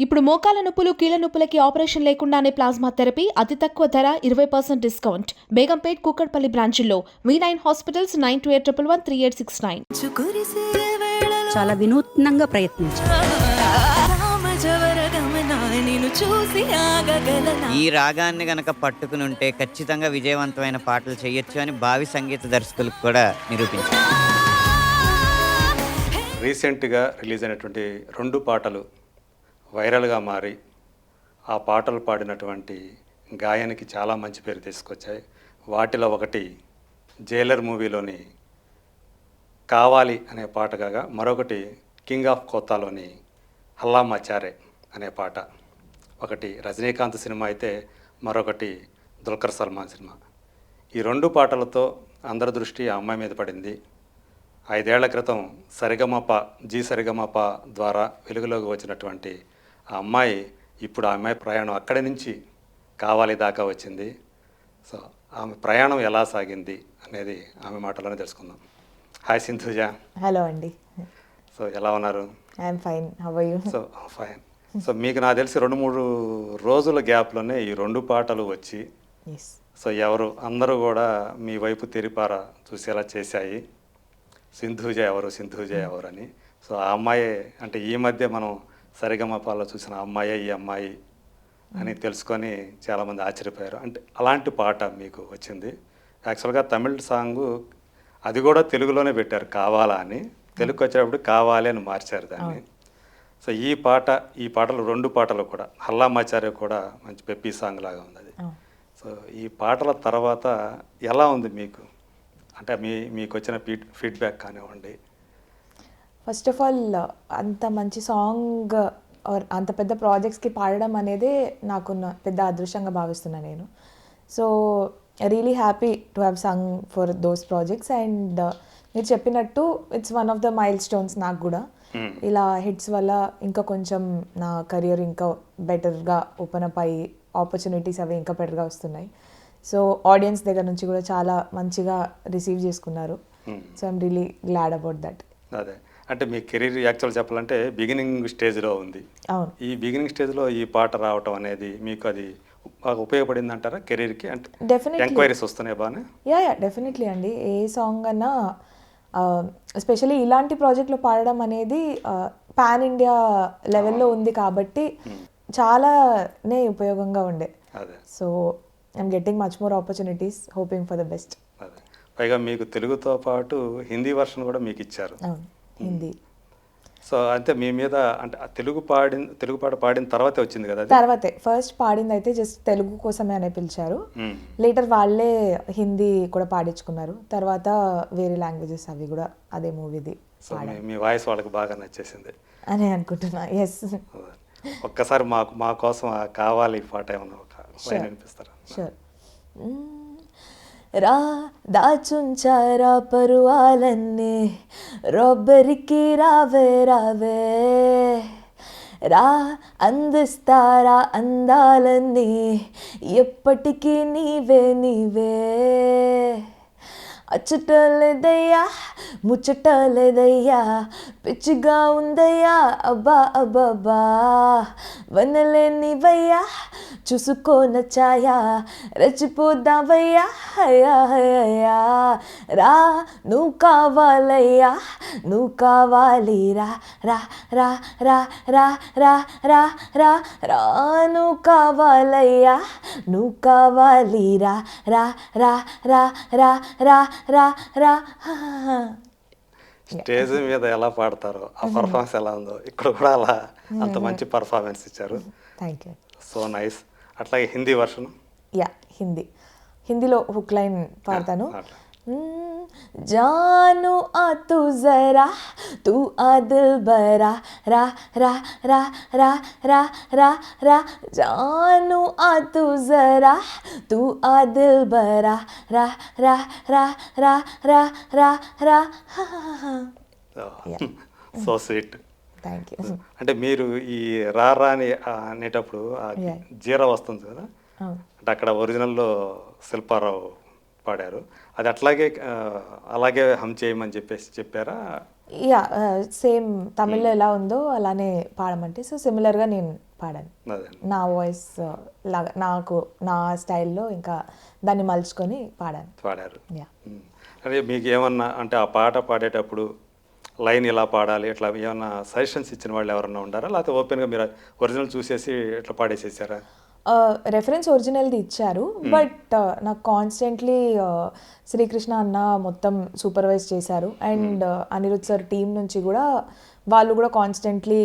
ఇప్పుడు మోకాల నొప్పులు కీళ్ల నొప్పులకి ఆపరేషన్ లేకుండానే ప్లాస్మా థెరపీ అతి తక్కువ ధర 20% డిస్కౌంట్ బేగంపేట్ కూకట్పల్లి బ్రాంచుల్లో V9 హాస్పిటల్స్ 92813869 చాలా వినూత్నంగా ప్రయత్నించారు. ఈ రాగాన్ని గనక పట్టుకుని ఉంటే ఖచ్చితంగా విజయవంతమైన పాటలు చేయొచ్చు అని భావి సంగీత దర్శకులకు కూడా నిరూపించారు. రీసెంట్గా రిలీజ్ అయినటువంటి 2 పాటలు వైరల్గా మారి ఆ పాటలు పాడినటువంటి గాయనికి చాలా మంచి పేరు తీసుకొచ్చాయి. వాటిలో ఒకటి జైలర్ మూవీలోని కావాలి అనే పాట కాగా మరొకటి కింగ్ ఆఫ్ కోతాలోని హల్లా మచారే అనే పాట. ఒకటి రజనీకాంత్ సినిమా అయితే మరొకటి దుల్కర్ సల్మాన్ సినిమా. ఈ 2 పాటలతో అందరి దృష్టి ఆ అమ్మాయి మీద పడింది. 5 ఏళ్ల క్రితం సరిగమప జీ సరిగమప ద్వారా వెలుగులోకి వచ్చినటువంటి ఆ అమ్మాయి ఇప్పుడు ఆ అమ్మాయి ప్రయాణం అక్కడి నుంచి కావాలి దాకా వచ్చింది. సో ఆమె ప్రయాణం ఎలా సాగింది అనేది ఆమె మాటలోనే తెలుసుకుందాం. హాయ్ సింధుజ. హలో అండి. సో ఎలా ఉన్నారు? I'm fine. How are you? So fine. So మీకు నాకు తెలిసి 2-3 రోజుల గ్యాప్లోనే ఈ 2 పాటలు వచ్చి సో అందరూ కూడా మీ వైపు తెరిపారా చూసేలా చేశాయి. సింధుజ ఎవరు అని. సో ఆ అమ్మాయే అంటే ఈ మధ్య మనం సరిగమపాలో చూసిన అమ్మాయే ఈ అమ్మాయి అని తెలుసుకొని చాలామంది ఆశ్చర్యపోయారు. అంటే అలాంటి పాట మీకు వచ్చింది. యాక్చువల్గా తమిళ సాంగు అది కూడా తెలుగులోనే పెట్టారు కావాలా అని. తెలుగుకి వచ్చేటప్పుడు కావాలి అని మార్చారు దాన్ని. సో ఈ పాటలు 2 పాటలు కూడా హల్లా మచారే కూడా మంచి పెప్పీ సాంగ్ లాగా ఉంది అది. సో ఈ పాటల తర్వాత ఎలా ఉంది మీకు? అంటే మీకు వచ్చిన ఫీడ్బ్యాక్ కానివ్వండి. ఫస్ట్ ఆఫ్ ఆల్ అంత మంచి సాంగ్ అంత పెద్ద ప్రాజెక్ట్స్కి పాడడం అనేది నాకు పెద్ద అదృష్టంగా భావిస్తున్నాను నేను. So really happy to have Sung for those projects. And మీరు చెప్పినట్టు it's one of the mile stones నాకు కూడా. ఇలా హిట్స్ వల్ల ఇంకా కొంచెం నా కెరియర్ ఇంకా బెటర్గా ఓపెన్ అప్ అయ్యి ఆపర్చునిటీస్ అవి ఇంకా బెటర్గా వస్తున్నాయి. సో ఆడియన్స్ దగ్గర నుంచి కూడా చాలా మంచిగా రిసీవ్ చేసుకున్నారు. So I'm really glad about that. అదే అంటే మీ కెరీర్ యాక్చువల్ చెప్పాలంటే బిగినింగ్ స్టేజ్లో ఉంది. అవును. ఈ బిగినింగ్ స్టేజ్లో ఈ పాట రావటం అనేది మీకు అది బాగా ఉపయోగపడింది అంటారా కెరీర్కి? అంటే ఎంక్వైరీస్ వస్తున్నాయి బాగానే? యా డెఫినెట్లీ అండి. ఏ సాంగ్ అన్నా ఎస్పెషల్లీ ఇలాంటి ప్రాజెక్ట్లో పాడడం అనేది పాన్ ఇండియా లెవెల్లో ఉంది కాబట్టి చాలానే ఉపయోగంగా ఉండే. అదే. So I'm getting much more opportunities, hoping for the best. అదే పైగా మీకు తెలుగుతో పాటు హిందీ వర్షన్ కూడా మీకు ఇచ్చారు. అవును, హిందీ. సో అంటే మీ మీద అంటే తెలుగు పాట పాడిన తర్వాతే వచ్చింది కదా? తర్వాతే ఫస్ట్ పాడింది అయితే జస్ట్ తెలుగు కోసమే అనే పిలిచారు. లేటర్ వాళ్ళే హిందీ కూడా పాడించుకున్నారు. తర్వాత వేరే లాంగ్వేజెస్ అవి కూడా అదే మూవీది. సో మీ వాయిస్ వాళ్ళకి బాగా నచ్చేసింది అని అనుకుంటున్నా. ఎస్. ఒక్కసారి మా కోసం కావాలి పాట ఏమన్నా ఒక లైన్ వినిపిస్తారా? షూర్. రా దాచుంచారా పరువాలన్నీ రొబ్బరికి రావే రావే, రా అందిస్తారా అందాలన్నీ ఎప్పటికీ నీవే నీవే, అచ్చటలేదయ్యా ముచ్చటలేదయ్యా పిచ్చిగా ఉందయ్యా అబ్బా అబ్బబ్బా, వనలేనివయ్యా చూసుకోన ఛాయా రెచ్చిపోదావయ్యా హయా హయా, రా నువ్వు కావాలయ్యా నువ్వు కావాలి, రా రా రా రా రా రా రా రా రా నువ్వు కావాలయ్యా నువ్వు కావాలి, రా రా రా రా రా రా రా రా. స్టేజ్ మీద ఎలా పాడతారో ఆ పర్ఫార్మెన్స్ ఎలా ఉందో ఇక్కడ కూడా అలా అంత మంచి పర్ఫార్మెన్స్ ఇచ్చారు. Thank you. So nice. అట్లాగే హిందీ వర్షన్? యా హిందీలో హుక్ లైన్ పాడతాను. జాను ఆ తు జరా తు ఆ దిల్ బరా రా రా రా రా రా రా రా, జాను ఆ తు జరా తు ఆ దిల్ బరా రా రా రా రా రా రా రా. So sweet. Thank you. అంటే మీరు ఈ రా అని అనేటప్పుడు జీరా వస్తుంది కదా, అంటే అక్కడ ఒరిజినల్లో శిల్పారావు పాడారు. అది అలాగే హమ్ చేయమని చెప్పారా? యా సేమ్ తమిళ్లో ఎలా ఉందో అలానే పాడమంటే సో సిమిలర్గా నేను పాడాను. అదే నా వాయిస్ లాగా నాకు నా స్టైల్లో ఇంకా దాన్ని మలుచుకొని పాడాను. పాడారు. యా అదే మీకు ఏమన్నా అంటే ఆ పాట పాడేటప్పుడు లైన్ ఇలా పాడాలి ఇట్లా ఏమన్నా సజెషన్స్ ఇచ్చిన వాళ్ళు ఎవరన్నా ఉండారా, లేకపోతే ఓపెన్గా మీరు ఒరిజినల్ చూసేసి ఇట్లా పాడేసేసారా? రెఫరెన్స్ ఒరిజినల్ది ఇచ్చారు బట్ నాకు కాన్స్టెంట్లీ శ్రీకృష్ణ అన్న మొత్తం సూపర్వైజ్ చేశారు అండ్ అనిరుద్ సార్ టీం నుంచి కూడా వాళ్ళు కూడా కాన్స్టెంట్లీ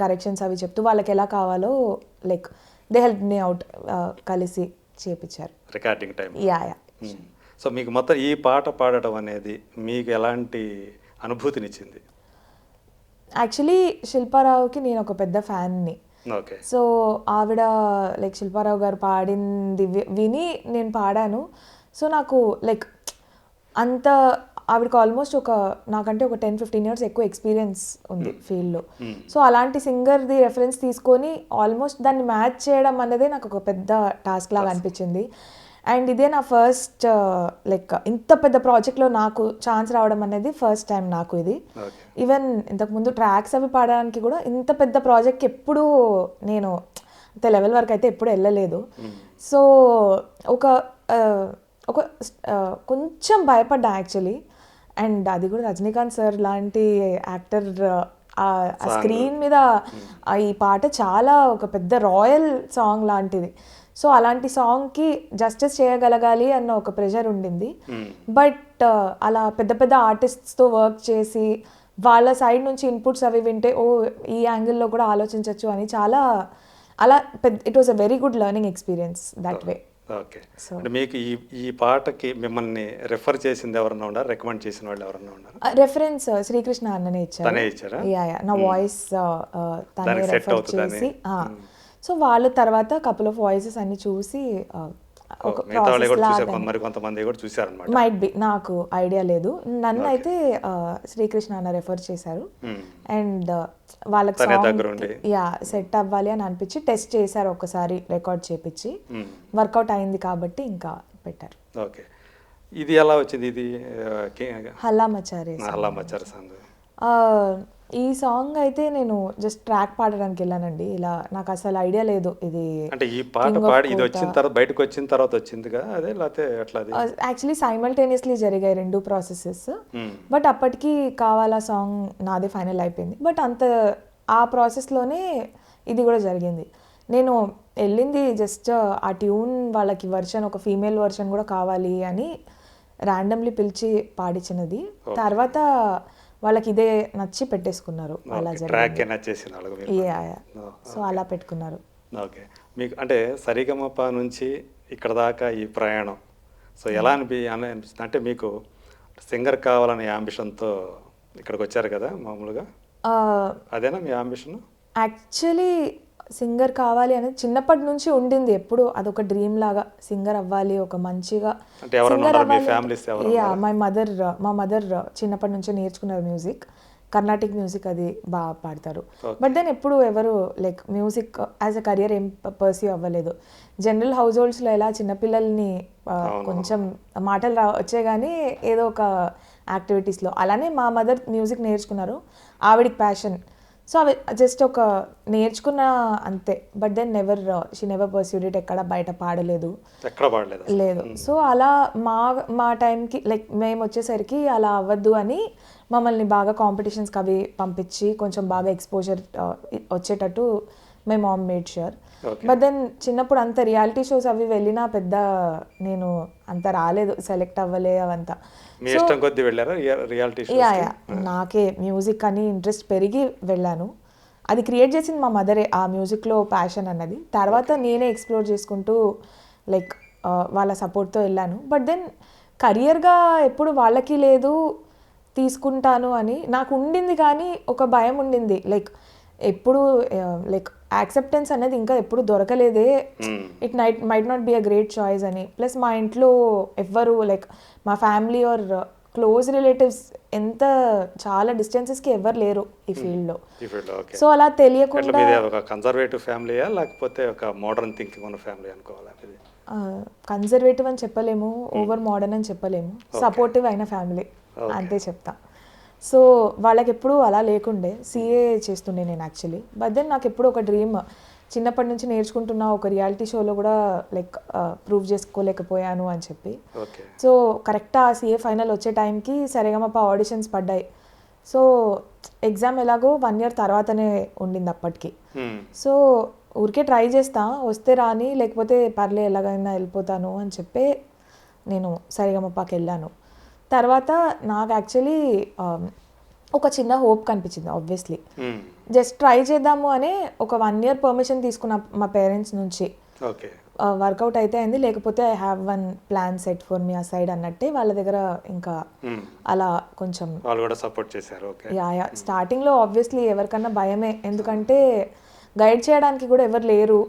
కరెక్షన్స్ అవి చెప్తూ వాళ్ళకి ఎలా కావాలో like they help me out కలిసి చేపించారు recording time. Yeah yeah. So మీకు మొత్తం ఈ పాట పాడటం అనేది మీకు ఎలాంటి అనుభూతినిచ్చింది? యాక్చువల్లీ శిల్పారావుకి నేను ఒక పెద్ద ఫ్యాన్ని. ఓకే. సో ఆవిడ లైక్ శిల్పారావు గారు పాడింది విని నేను పాడాను. సో నాకు లైక్ అంత ఆవిడకి ఆల్మోస్ట్ నాకంటే ఒక 10-15 ఇయర్స్ ఎక్కువ ఎక్స్పీరియన్స్ ఉంది ఫీల్డ్లో. సో అలాంటి సింగర్ది రెఫరెన్స్ తీసుకొని ఆల్మోస్ట్ దాన్ని మ్యాచ్ చేయడం అన్నదే నాకు ఒక పెద్ద టాస్క్ లాగా అనిపించింది. అండ్ ఇదే నా ఫస్ట్ లైక్ ఇంత పెద్ద ప్రాజెక్ట్లో నాకు ఛాన్స్ రావడం అనేది ఫస్ట్ టైం నాకు ఇది. ఈవెన్ ఇంతకుముందు ట్రాక్స్ అవి పాడడానికి కూడా ఇంత పెద్ద ప్రాజెక్ట్కి ఎప్పుడూ నేను అంత లెవెల్ వరకు అయితే ఎప్పుడు వెళ్ళలేదు. సో ఒక కొంచెం భయపడ్డా యాక్చువల్లీ. అండ్ అది కూడా రజనీకాంత్ సార్ లాంటి యాక్టర్ ఆ స్క్రీన్ మీద ఈ పాట చాలా ఒక పెద్ద రాయల్ సాంగ్ లాంటిది. సో అలాంటి సాంగ్కి జస్టిస్ చేయగలగాలి అన్న ఒక ప్రెషర్ ఉండింది. బట్ అలా పెద్ద పెద్ద ఆర్టిస్ట్స్తో వర్క్ చేసి వాళ్ళ సైడ్ నుంచి ఇన్పుట్స్ అవి వింటే ఈ యాంగిల్లో కూడా ఆలోచించవచ్చు అని చాలా అలా it was a very good learning experience that way. Okay. అంటే మీకు ఈ పాటకి మిమ్మల్ని రెఫర్ చేసింది ఎవరన్నా ఉన్నారా, రికమెండ్ చేసిన వాళ్ళు ఎవరన్నా ఉన్నారా? రెఫరెన్స్ శ్రీకృష్ణ అన్ననే ఇచ్చారు. యా నా వాయిస్ తనే రెఫర్ చేసి సో వాళ్ళ తర్వాత కపుల్ ఆఫ్ వాయిసెస్ అన్ని చూసి ఒక మైట్ బి నాకు ఐడియా లేదు. నన్ను అయితే శ్రీకృష్ణ అన్న రెఫర్ చేశారు అండ్ వాళ్ళకి యా సెట్ అవ్వాలి అని అనిపించి టెస్ట్ చేశారు, ఒకసారి రికార్డ్ చేపించి వర్కౌట్ అయింది కాబట్టి ఇంకా పెట్టారు. ఓకే. ఇది ఎలా వచ్చింది? ఇది హల్లా మచారే సాంగ్. ఈ సాంగ్ అయితే నేను జస్ట్ ట్రాక్ పాడడానికి వెళ్ళానండి. ఇలా నాకు అసలు ఐడియా లేదు ఇది అంటే ఈ పాట పాడి ఇది వచ్చిన తర్వాత బయటకు వచ్చిన తర్వాత వచ్చిందిగా అదే, లేకపోతే ఎట్లా? యాక్చువల్లీ సైమల్టేనియస్లీ జరిగాయి రెండు ప్రాసెసెస్. బట్ అప్పటికి కావాలా సాంగ్ నాదే ఫైనల్ అయిపోయింది. బట్ ఆ ప్రాసెస్లోనే ఇది కూడా జరిగింది. నేను వెళ్ళింది జస్ట్ ఆ ట్యూన్ వాళ్ళకి వర్షన్ ఒక ఫీమేల్ వర్షన్ కూడా కావాలి అని ర్యాండమ్లీ పిలిచి పాడించినది. తర్వాత వాళ్ళకి ఇదే నచ్చి పెట్టేసుకున్నారు. అలా జరిగింది. సో అలా పెట్టుకున్నారు. ఓకే. మీకు అంటే సరిగమప నుంచి ఇక్కడ దాకా ఈ ప్రయాణం సో ఎలా అనిపిస్తుంది? అంటే మీకు సింగర్ కావాలనే అంబిషన్తో ఇక్కడికి వచ్చారు కదా మామూలుగా, అదేనా మీ అంబిషన్? యాక్చువల్లీ సింగర్ కావాలి అనేది చిన్నప్పటి నుంచి ఉండింది. ఎప్పుడు అదొక డ్రీమ్ లాగా సింగర్ అవ్వాలి, ఒక మంచిగా సింగర్ అవ్వాలి. మా మదర్ చిన్నప్పటి నుంచి నేర్చుకున్నారు మ్యూజిక్, కర్ణాటిక్ మ్యూజిక్ అది బాగా పాడతారు. బట్ దెన్ ఎప్పుడు ఎవరు like music as a career ఏం పర్సీవ్ అవ్వలేదు. జనరల్ హౌస్ హోల్డ్స్లో ఎలా చిన్నపిల్లల్ని కొంచెం మాటలు వచ్చే కానీ ఏదో ఒక యాక్టివిటీస్లో, అలానే మా మదర్ మ్యూజిక్ నేర్చుకున్నారు, ఆవిడికి ప్యాషన్. సో అవి జస్ట్ ఒక నేర్చుకున్న అంతే. But then she never pursued it. ఎక్కడ బయట పాడలేదు లేదు. సో అలా మా టైంకి లైక్ మేము వచ్చేసరికి అలా అవ్వద్దు అని మమ్మల్ని బాగా కాంపిటీషన్స్కి అవి పంపించి కొంచెం బాగా ఎక్స్పోజర్ వచ్చేటట్టు మేము mom made sure. But then చిన్నప్పుడు అంత రియాలిటీ షోస్ అవి వెళ్ళినా పెద్ద నేను అంత రాలేదు, సెలెక్ట్ అవ్వలే అవంతా. నాకే మ్యూజిక్ అని ఇంట్రెస్ట్ పెరిగి వెళ్ళాను. అది క్రియేట్ చేసింది మా మదరే, ఆ మ్యూజిక్లో ప్యాషన్ అన్నది. తర్వాత నేనే ఎక్స్ప్లోర్ చేసుకుంటూ లైక్ వాళ్ళ సపోర్ట్తో వెళ్ళాను. బట్ దెన్ కెరియర్గా ఎప్పుడు వాళ్ళకి లేదు తీసుకుంటాను అని నాకు ఉండింది, కానీ ఒక భయం ఉండింది. లైక్ ఎప్పుడు లైక్ యాక్సెప్టెన్స్ అనేది ఇంకా ఎప్పుడు దొరకలేదే, it might not be a great choice అని. ప్లస్ మా ఇంట్లో ఎవ్వరు లైక్ మా ఫ్యామిలీ ఆర్ క్లోజ్ రిలేటివ్స్ ఎంత చాలా డిస్టెన్సెస్కి ఎవరు లేరు ఈ ఫీల్డ్లో. సో అలా తెలియకుండా కన్సర్వేటివ్ ఫ్యామిలీయా లేకపోతే ఒక మోడర్న్ థింకింగ్ ఉన్న ఫ్యామిలీ అనుకోవాలా? కన్సర్వేటివ్ అని చెప్పలేము, ఓవర్ మోడర్న్ అని చెప్పలేము, సపోర్టివ్ అయిన ఫ్యామిలీ అంతే చెప్తా. సో వాళ్ళకి ఎప్పుడూ అలా లేకుండే, సీఏ చేస్తుండే నేను యాక్చువల్లీ. బట్ దెన్ నాకు ఎప్పుడు ఒక డ్రీమ్, చిన్నప్పటి నుంచి నేర్చుకుంటున్న ఒక రియాలిటీ షోలో కూడా లైక్ ప్రూవ్ చేసుకోలేకపోయాను అని చెప్పి. ఓకే. సో కరెక్ట్గా ఆ సీఏ ఫైనల్ వచ్చే టైంకి సరిగమప ఆడిషన్స్ పడ్డాయి. సో ఎగ్జామ్ ఎలాగో 1 year తర్వాతనే ఉండింది అప్పటికి. సో ఊరికే ట్రై చేస్తా, వస్తే రాని, లేకపోతే పర్లే ఎలాగైనా వెళ్ళిపోతాను అని చెప్పి నేను సరిగమపకి వెళ్ళాను. తర్వాత నాకు యాక్చువల్లీ ఒక చిన్న హోప్ కనిపించింది ఆబ్వియస్లీ. జస్ట్ ట్రై చేద్దాము అని ఒక 1 year పర్మిషన్ తీసుకున్న మా పేరెంట్స్ నుంచి. ఓకే. వర్కౌట్ అయితే అయింది, లేకపోతే I have 1 plan set for me aside అన్నట్టే వాళ్ళ దగ్గర ఇంకా అలా కొంచెం వాళ్ళు కూడా సపోర్ట్ చేశారు. ఓకే. యా స్టార్టింగ్లో ఆబ్వియస్లీ ఎవరికన్నా భయమే, ఎందుకంటే గైడ్ చేయడానికి కూడా ఎవరు లేరు.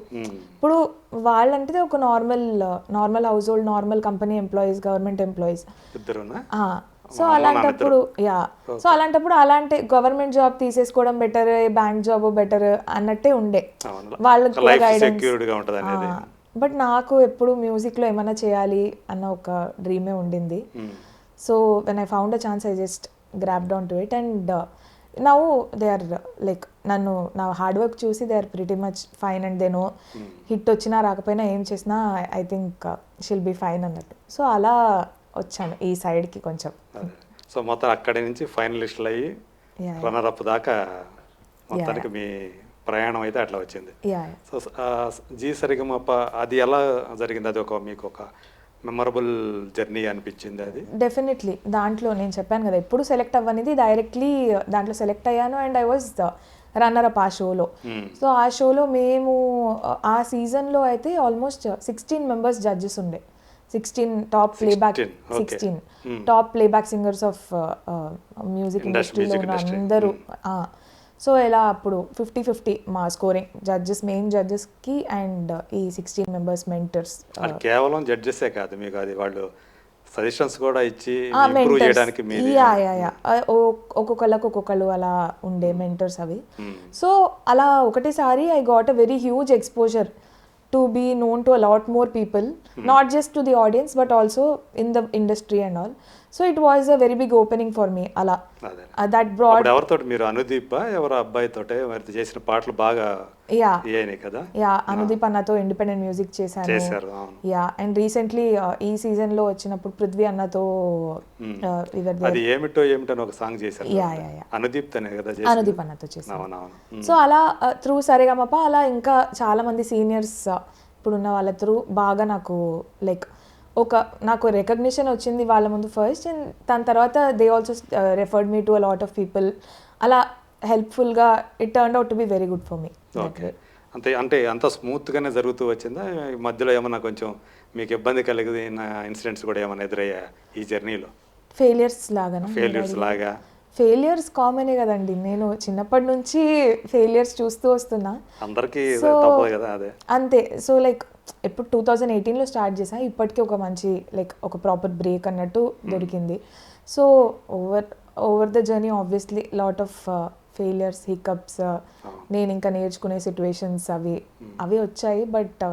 ఇప్పుడు వాళ్ళంటే ఒక normal household, normal company employees, government employees. So అలాంటప్పుడు అలాంటి గవర్నమెంట్ జాబ్ తీసేసుకోవడం బెటర్, బ్యాంక్ జాబ్ బెటర్ అన్నట్టే ఉండే వాళ్ళకి కూడా గైడెన్స్. బట్ నాకు ఎప్పుడు మ్యూజిక్లో ఏమైనా చేయాలి అన్న ఒక డ్రీమే ఉండింది. So when I found a chance I just grabbed on to it. And now they are like నన్ను నా హార్డ్ వర్క్ చూసి they are pretty much fine and they know hit వచ్చినా రాకపోయినా ఏం చేసినా I think she'll be fine అన్నట్టు. So అలా వచ్చాను ఈ సైడ్కి కొంచెం. సో మొత్తం అక్కడి నుంచి ఫైనలిస్టులు అయ్యి రన్నర్ అప్ దాకా మొత్తానికి మీ ప్రయాణం అయితే అట్లా వచ్చింది. సో జీ సరిగమప అది ఎలా జరిగింది? అది మీకు ఒక మెమరబుల్ జర్నీ అనిపించింది అది? డెఫినెట్లీ. దాంట్లో నేను చెప్పాను కదా, ఎప్పుడు సెలెక్ట్ అవ్వనిది డైరెక్ట్లీ దాంట్లో సెలెక్ట్ అయ్యాను. And I was runner up ఆ షోలో. సో ఆ షోలో మేము ఆ సీజన్లో అయితే ఆల్మోస్ట్ 16 members జడ్జెస్ ఉండే. 16 top playback singers of music ఇండస్ట్రీలో ఉన్న అందరూ. సో ఇలా అప్పుడు 50-50 మా స్కోరింగ్, మెయిన్ జడ్జెస్కి అండ్ ఈ 16 members మెంటర్స్. కేవలం జడ్జెసే కాదు, మీకు అది వాళ్ళు సజెషన్స్ కూడా ఇచ్చి ఇంప్రూవ్ చేయడానికి ఒక్కొక్కళ్ళు అలా ఉండే మెంటర్స్ అవి. సో అలా ఒకటేసారి I got a very huge exposure to be known to a lot more people, not just to the audience but also in the industry and all. So it was a very big opening for me ala. That brought ఎవరితో మీరు అనుదీప్ ఎవరు అబ్బాయితోటే మరి చేసిన పాటలు బాగా ఏయనే కదా? అనుదీప్ అన్నతో independent music చేశారు. అండ్ రీసెంట్లీ ఈ సీజన్ లో వచ్చినప్పుడు పృథ్వీ అన్నతో అది ఏమిటో ఒక సాంగ్ చేశారు. అనుదీప్ తనే కదా చేశారు? అనుదీప్ అన్నతో చేశారు. సో అలా త్రూ సరిగమప అలా ఇంకా చాలా మంది సీనియర్స్ ఇప్పుడున్న వాళ్ళ త్రూ బాగా నాకు లైక్ నాకు రికగ్నిషన్ వచ్చింది వాళ్ళ ముందు ఫస్ట్. అండ్ దాని తర్వాత they also referred me to a lot of people. అలా హెల్ప్ఫుల్గా it turned out to be very good for me. అంటే అంత స్మూత్గానే జరుగుతూ వచ్చిందా? మధ్యలో ఏమన్నా కొంచెం మీకు ఇబ్బంది కలిగిన ఇన్సిడెంట్స్ కూడా ఏమైనా ఎదురయ్యా ఈ జర్నీలో? ఫెయిలియర్స్ లాగా ఫెయిలియర్స్ కామనే కదండి. నేను చిన్నప్పటి నుంచి ఫెయిలియర్స్ చూస్తూ వస్తున్నా, అందరికీ అంతే. సో లైక్ ఎప్పుడు 2018లో స్టార్ట్ చేసా, ఇప్పటికీ ఒక మంచి లైక్ ఒక ప్రాపర్ బ్రేక్ అన్నట్టు దొరికింది. So over the journey obviously lot of failures, hiccups, నేను ఇంకా నేర్చుకునే సిచ్యువేషన్స్ అవి వచ్చాయి. బట్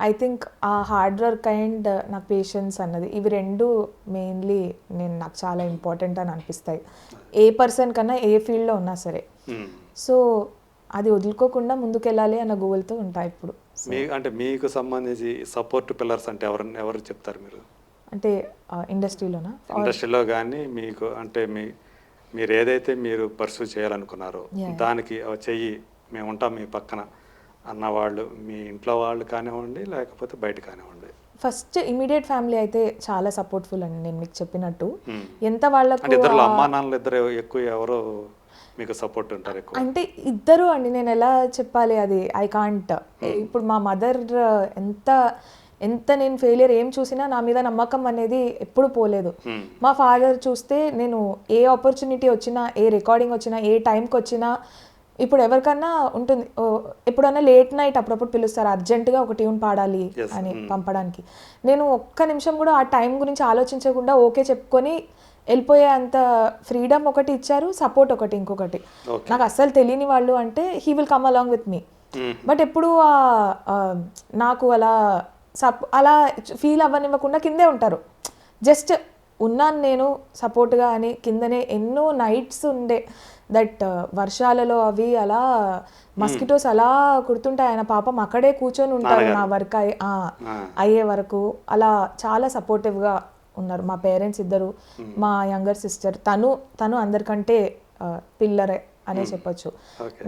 ఐ థింక్ ఆ హార్డ్ వర్క్ అండ్ నాకు పేషెన్స్ అన్నది, ఇవి రెండు మెయిన్లీ నాకు చాలా ఇంపార్టెంట్ అని అనిపిస్తాయి ఏ పర్సన్ కన్నా, ఏ ఫీల్డ్లో ఉన్నా సరే. సో అది వదులుకోకుండా ముందుకెళ్ళాలి అన్న గోల్తో ఉంటాయి ఇప్పుడు. అంటే మీకు సంబంధించి సపోర్ట్ పిల్లర్స్ అంటే ఎవరు చెప్తారు మీరు? అంటే ఇండస్ట్రీలో కానీ మీకు అంటే మీరు ఏదైతే మీరు పర్సూ చేయాలనుకున్నారో దానికి చెయ్యి మేము ఉంటాం మీ పక్కన అన్నవాళ్ళు, మీ ఇంట్లో వాళ్ళు కానివ్వండి లేకపోతే బయట కానివ్వండి? ఫస్ట్ ఇమీడియట్ ఫ్యామిలీ అయితే చాలా సపోర్ట్ఫుల్ అండి. నేను మీకు చెప్పినట్టు ఎంత వాళ్ళకు అమ్మా నాన్నలు ఇద్దరు ఎక్కువ ఎవరో మీకు సపోర్ట్ ఉంటారు ఎక్కువ? అంటే ఇద్దరు అండి. నేను ఎలా చెప్పాలి అది ఐ కాంట్. ఇప్పుడు మా మదర్ ఎంత నేను ఫెయిలియర్ ఏం చూసినా నా మీద నమ్మకం అనేది ఎప్పుడు పోలేదు. మా ఫాదర్ చూస్తే నేను ఏ ఆపర్చునిటీ వచ్చినా, ఏ రికార్డింగ్ వచ్చినా, ఏ టైంకి వచ్చినా, ఇప్పుడు ఎవరికన్నా ఉంటుంది ఎప్పుడన్నా లేట్ నైట్ అప్పుడప్పుడు పిలుస్తారు అర్జెంటుగా ఒక ట్యూన్ పాడాలి అని పంపడానికి. నేను ఒక్క నిమిషం కూడా ఆ టైం గురించి ఆలోచించకుండా ఓకే చెప్పుకొని వెళ్ళిపోయే అంత ఫ్రీడమ్ ఒకటి ఇచ్చారు, సపోర్ట్ ఒకటి. ఇంకొకటి నాకు అస్సలు తెలియని వాళ్ళు అంటే he will come along with me. But ఎప్పుడు నాకు అలా ఫీల్ అవ్వనివ్వకుండా కిందే ఉంటారు. జస్ట్ ఉన్నాను నేను సపోర్ట్గా అని కిందనే ఎన్నో నైట్స్ ఉండే దట్ వర్షాలలో అవి అలా మస్కిటోస్ అలా కుడుతుంటాయి, ఆయన పాపం అక్కడే కూర్చొని ఉంటారు నా వర్క్ అయ్యే వరకు. అలా చాలా సపోర్టివ్గా ఉన్నారు మా పేరెంట్స్ ఇద్దరు. మా యంగర్ సిస్టర్ తను అందరికంటే పిల్లరే అనే చెప్పొచ్చు.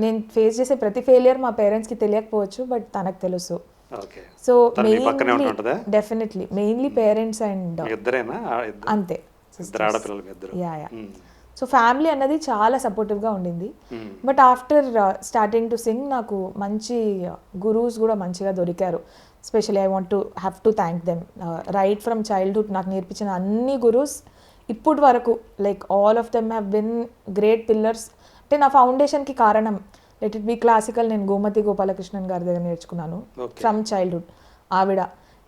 నేను ఫేస్ చేసే ప్రతి ఫెయిలియర్ మా పేరెంట్స్కి తెలియకపోవచ్చు, బట్ తనకు తెలుసు. So definitely mainly parents and అంతే. యా. సో ఫ్యామిలీ అన్నది చాలా సపోర్టివ్గా ఉండింది. But after starting to sing నాకు మంచి గురూస్ కూడా మంచిగా దొరికారు. Especially I want to have to thank them. Right from childhood నాకు నేర్పించిన అన్ని గురూస్ ఇప్పటి వరకు like all of them have been great pillars. అంటే నా ఫౌండేషన్కి కారణం లెట్ ఇట్ బి క్లాసికల్, నేను గోమతి గోపాలకృష్ణన్ గారి దగ్గర నేర్చుకున్నాను ఫ్రమ్ చైల్డ్హుడ్. ఆవిడ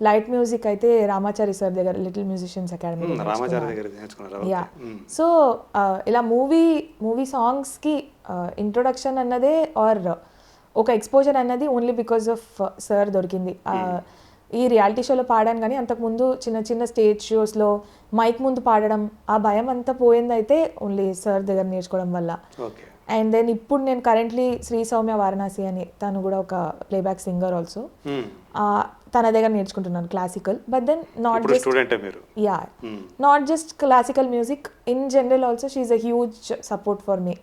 లైట్ మ్యూజిక్ అయితే రామాచారి సార్ దగ్గర little musicians academy. Yeah. So ఇలా మూవీ సాంగ్స్కి ఇంట్రొడక్షన్ అన్నదే ఆర్ ఒక ఎక్స్పోజర్ అన్నది ఓన్లీ బికాస్ ఆఫ్ సార్ దొరికింది. ఈ రియాలిటీ షోలో పాడాను కానీ అంతకుముందు చిన్న చిన్న స్టేజ్ షోస్లో మైక్ ముందు పాడడం ఆ భయం అంతా పోయిందైతే ఓన్లీ సార్ దగ్గర నేర్చుకోవడం వల్ల. అండ్ దెన్ ఇప్పుడు నేను కరెంట్లీ శ్రీ సౌమ్య వారణాసి అని, తను కూడా ఒక ప్లేబ్యాక్ సింగర్ ఆల్సో, తన దగ్గర నేర్చుకుంటున్నాను classical. But then not just classical music, in general also she is a huge support for me.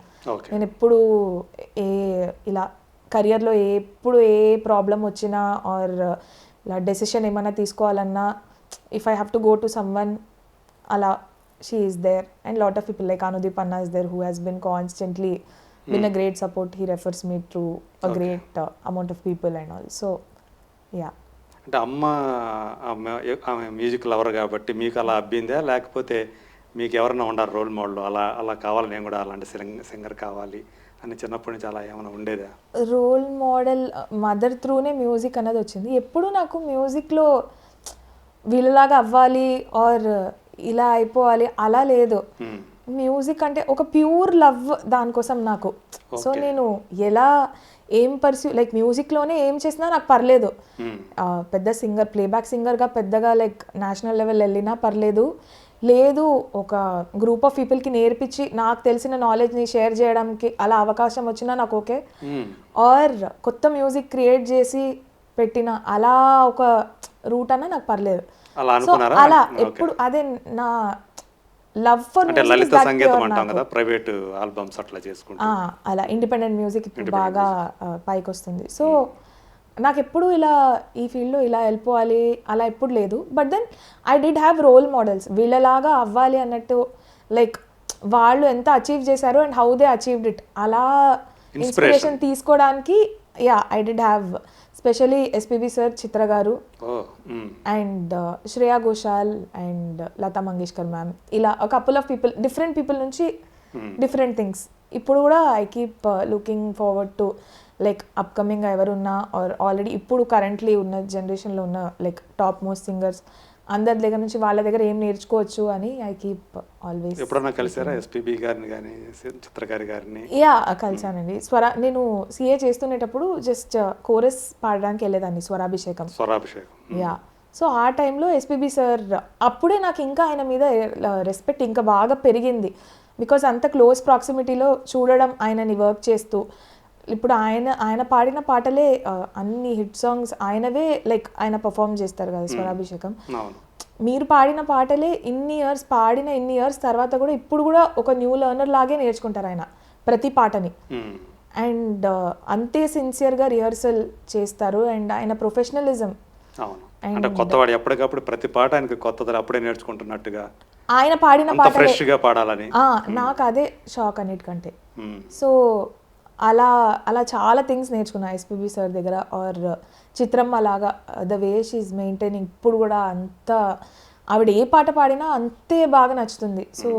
నేను ఎప్పుడు ఇలా కెరియర్లో ఎప్పుడు ఏ ప్రాబ్లం వచ్చినా ఆర్ ఇలా డెసిషన్ ఏమైనా తీసుకోవాలన్నా, if I have to go to someone అలా she is there, and lot of people like Anudeep Anna is there who has been constantly been a great support. He refers me to a great amount of people and all. So yeah. అంటే ఆమె music lover కాబట్టి మీకు అలా అబ్బిందా, లేకపోతే మీకు ఎవరైనా ఉండారు role model, అలా కావాలి నేను కూడా అలాంటి సింగర్ కావాలి అని చిన్నప్పటి నుంచి అలా ఏమైనా ఉండేదా? రోల్ మోడల్ మదర్ త్రూనే మ్యూజిక్ అన్నది వచ్చింది. ఎప్పుడు నాకు మ్యూజిక్లో వీళ్ళలాగా అవ్వాలి ఆర్ ఇలా అయిపోవాలి అలా లేదు. మ్యూజిక్ అంటే ఒక ప్యూర్ లవ్ దానికోసం నాకు. సో నేను ఎలా ఏం లైక్ మ్యూజిక్లోనే ఏం చేసినా నాకు పర్లేదు. పెద్ద సింగర్ ప్లేబ్యాక్ సింగర్గా పెద్దగా లైక్ నేషనల్ లెవెల్ వెళ్ళినా పర్లేదు. లేదు ఒక గ్రూప్ ఆఫ్ పీపుల్కి నేర్పించి నాకు తెలిసిన నాలెడ్జ్ని షేర్ చేయడానికి అలా అవకాశం వచ్చినా నాకు ఓకే. ఆర్ కొత్త మ్యూజిక్ క్రియేట్ చేసి పెట్టిన అలా ఒక రూట్ అన్నా నాకు పర్లేదు. సో అలా ఎప్పుడు అదే నా లవ్ ఫర్ ప్రైవేట్ ఆల్బమ్స్ అట్లా చేసుకుంటా అలా ఇండిపెండెంట్ మ్యూజిక్ ఇప్పుడు బాగా పైకి వస్తుంది. సో నాకు ఎప్పుడు ఇలా ఈ ఫీల్డ్లో ఇలా వెళ్ళిపోవాలి అలా ఎప్పుడు లేదు. But then I did have role models, వీళ్ళలాగా అవ్వాలి అన్నట్టు, లైక్ వాళ్ళు ఎంత అచీవ్ చేశారు and how they achieved it అలా ఇన్స్పిరేషన్ తీసుకోవడానికి. Yeah, I did have specially SPB sir, Chitra garu and Shreya Ghoshal and Lata Mangeshkar ma'am, ఇలా ఒక couple of people, different people నుంచి డిఫరెంట్ థింగ్స్. ఇప్పుడు కూడా I keep looking forward to like upcoming ఎవరున్నా or already ఇప్పుడు currently ఉన్న జనరేషన్లో ఉన్న లైక్ టాప్ మోస్ట్ సింగర్స్ అందరి దగ్గర నుంచి వాళ్ళ దగ్గర ఏం నేర్చుకోవచ్చు అని ఐ కీప్ ఆల్వేస్. ఎప్పుడన్నా కలిసారా ఎస్పీబీ గారిని కానీ చిత్రకారి గారిని? యా, కలిసానండి. నేను సిఏ చేస్తునేటప్పుడు జస్ట్ కోరస్ పాడడానికి వెళ్ళేదాన్ని, స్వరాభిషేకం. యా. సో ఆ టైంలో ఎస్పీబీ సార్, అప్పుడే నాకు ఇంకా ఆయన మీద రెస్పెక్ట్ ఇంకా బాగా పెరిగింది. బికాజ్ అంత క్లోజ్ ప్రాక్సిమిటీలో చూడడం ఆయనని వర్క్ చేస్తూ. ఇప్పుడు ఆయన పాడిన పాటలే అన్ని హిట్ సాంగ్స్ ఆయనవే లైక్ ఆయన పర్ఫామ్ చేస్తారు కదా స్వరాభిషేకం. మీరు పాడిన పాటలే ఇన్ని ఇయర్స్ తర్వాత కూడా ఇప్పుడు కూడా ఒక న్యూ లెర్నర్ లాగే నేర్చుకుంటారు ఆయన ప్రతి పాటని. అండ్ అంతే సిన్సియర్గా రిహర్సల్ చేస్తారు. అండ్ ఆయన ప్రొఫెషనలిజం, కొత్తవాడు ఎప్పటికప్పుడు ప్రతి పాట ఆయనకి కొత్తది అప్పుడే నేర్చుకుంటున్నట్టుగా ఆయన పాడిన పాట ఫ్రెష్గా పాడాలని నాకు అదే షాక్ అన్నిటికంటే. సో అలా చాలా థింగ్స్ నేర్చుకున్నా ఎస్పీబీ సార్ దగ్గర. ఆర్ చిత్రమ్మ లాగా the way she is maintaining, ఇప్పుడు కూడా అంత ఆవిడ ఏ పాట పాడినా అంతే బాగా నచ్చుతుంది. సో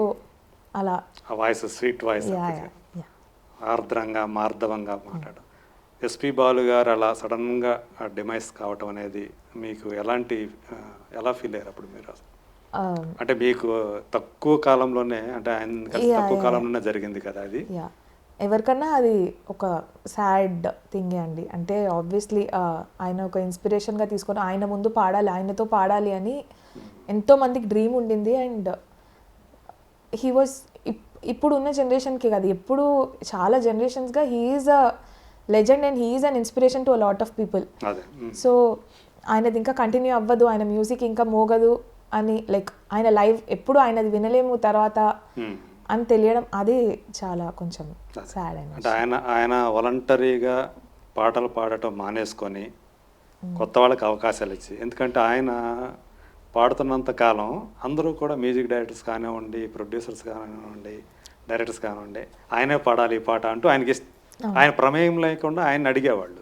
అలా వాయిస్, స్వీట్ వాయిస్, ఆర్ద్రంగా మార్దవంగా మాట్లాడడం. ఎస్పీ బాలు గారు అలా సడన్గా డిమైస్ కావటం అనేది మీకు ఎలా ఫీల్ అయ్యారు అప్పుడు మీరు? అంటే మీకు తక్కువ కాలంలోనే, అంటే ఆయన తక్కువ కాలంలోనే జరిగింది కదా అది. ఎవరికన్నా అది ఒక సాడ్ థింగే అండి. అంటే ఆబ్వియస్లీ ఆయన ఒక ఇన్స్పిరేషన్గా తీసుకొని ఆయన ముందు పాడాలి, ఆయనతో పాడాలి అని ఎంతోమందికి డ్రీమ్ ఉండింది. అండ్ హీ వాజ్ ఇప్పుడు ఉన్న జనరేషన్కి కాదు, ఎప్పుడు చాలా జనరేషన్స్గా he's a legend and he's an inspiration to a lot of people. అదే సో ఆయనది ఇంకా కంటిన్యూ అవ్వదు, ఆయన మ్యూజిక్ ఇంకా మోగదు అని, లైక్ ఆయన లైవ్ ఎప్పుడు ఆయనది వినలేము తర్వాత అని తెలియడం, అది చాలా కొంచెం సాడ్ అయిన అంటే ఆయన వాలంటరీగా పాటలు పాడటం మానేసుకొని కొత్త వాళ్ళకి అవకాశాలు ఇచ్చి, ఎందుకంటే ఆయన పాడుతున్నంత కాలం అందరూ కూడా మ్యూజిక్ డైరెక్టర్స్ కానివ్వండి, ప్రొడ్యూసర్స్ కానివ్వండి, డైరెక్టర్స్ కానివ్వండి, ఆయనే పాడాలి ఈ పాట అంటూ ఆయనకి ఆయన ప్రమేయం లేకుండా ఆయన అడిగేవాళ్ళు.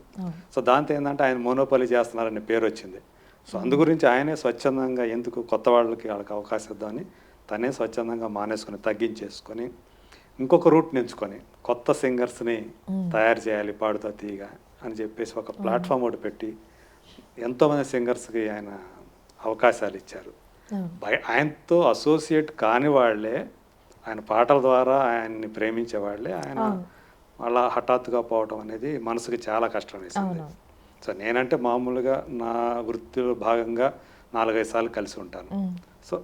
సో దాంతో ఏంటంటే ఆయన మోనోపలి చేస్తున్నారనే పేరు వచ్చింది. సో అందు గురించి ఆయనే స్వచ్ఛందంగా ఎందుకు కొత్త వాళ్ళకి అవకాశం ఇద్దామని తనే స్వచ్ఛందంగా మానేసుకొని తగ్గించేసుకొని ఇంకొక రూట్ ఎంచుకొని కొత్త సింగర్స్ని తయారు చేయాలి పాడుతా తీయగా అని చెప్పేసి ఒక ప్లాట్ఫామ్ ఒకటి పెట్టి ఎంతోమంది సింగర్స్కి ఆయన అవకాశాలు ఇచ్చారు. ఆయనతో అసోసియేట్ కాని వాళ్ళే, ఆయన పాటల ద్వారా ఆయన్ని ప్రేమించే వాళ్ళే ఆయన అలా హఠాత్తుగా పోవటం అనేది మనసుకి చాలా కష్టం వేసింది. సో నేనంటే మామూలుగా నా వృత్తిలో భాగంగా 4-5 సార్లు కలిసి ఉంటాను. సో